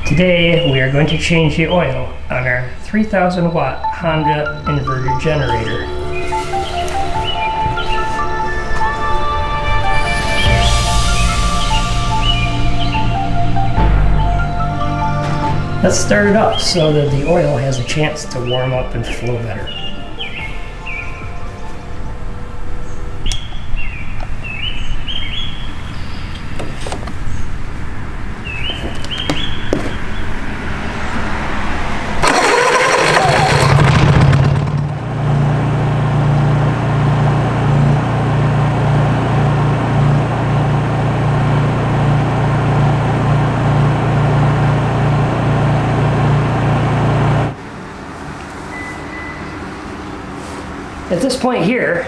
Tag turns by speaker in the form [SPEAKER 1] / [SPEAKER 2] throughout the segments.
[SPEAKER 1] Today we are going to change the oil on our 3000 watt Honda inverter generator. Let's start it up so that the oil has a chance to warm up and flow better. At this point here,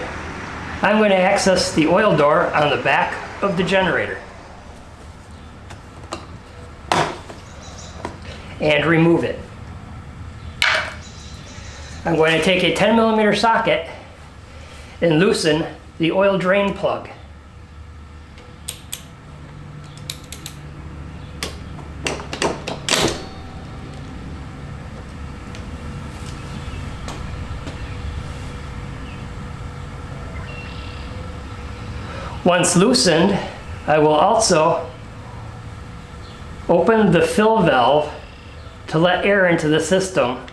[SPEAKER 1] I'm going to access the oil door on the back of the generator and remove it. I'm going to take a 10mm socket and loosen the oil drain plug. Once loosened, I will also open the fill valve to let air into the system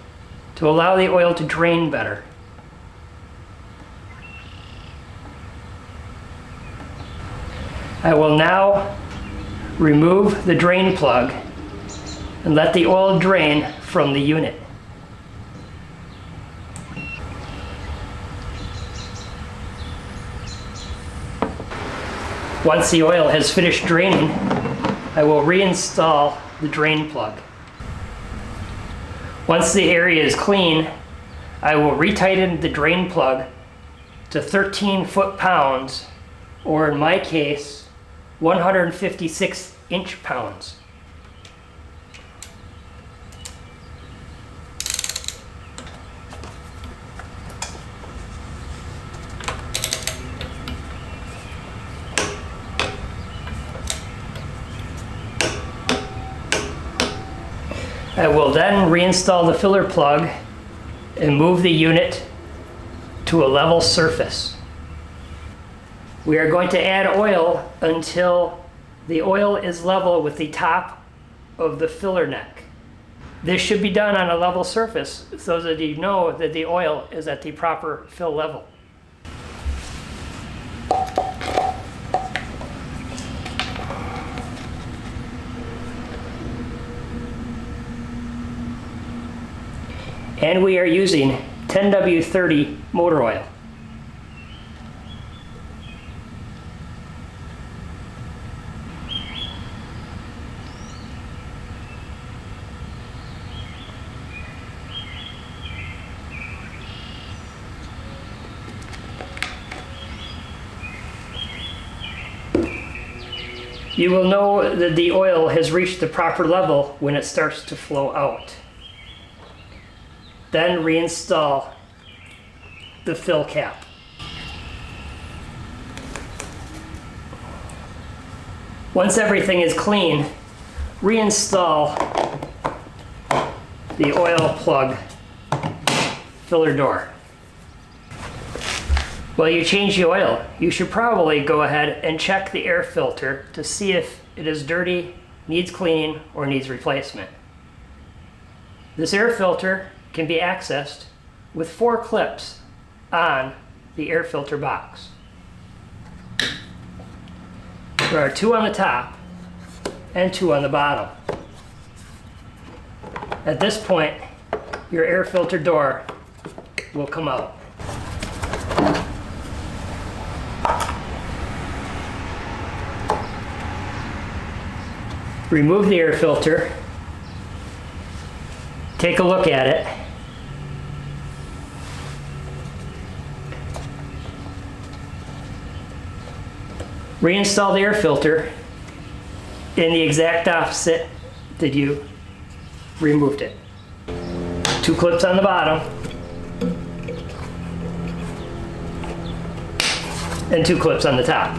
[SPEAKER 1] to allow the oil to drain better. I will now remove the drain plug and let the oil drain from the unit. Once the oil has finished draining, I will reinstall the drain plug. Once the area is clean, I will retighten the drain plug to 13 foot-pounds, or in my case, 156 inch-pounds. I will then reinstall the filler plug and move the unit to a level surface. We are going to add oil until the oil is level with the top of the filler neck. This should be done on a level surface so that you know that the oil is at the proper fill level. And we are using 10W30 motor oil. You will know that the oil has reached the proper level when it starts to flow out. Then reinstall the fill cap. Once everything is clean, reinstall the oil plug filler door. While you change the oil, you should probably go ahead and check the air filter to see if it is dirty, needs cleaning, or needs replacement. This air filter can be accessed with 4 clips on the air filter box. There are 2 on the top and 2 on the bottom. At this point, your air filter door will come out. Remove the air filter, take a look at it, reinstall the air filter in the exact opposite that you removed it. 2 clips on the bottom and 2 clips on the top.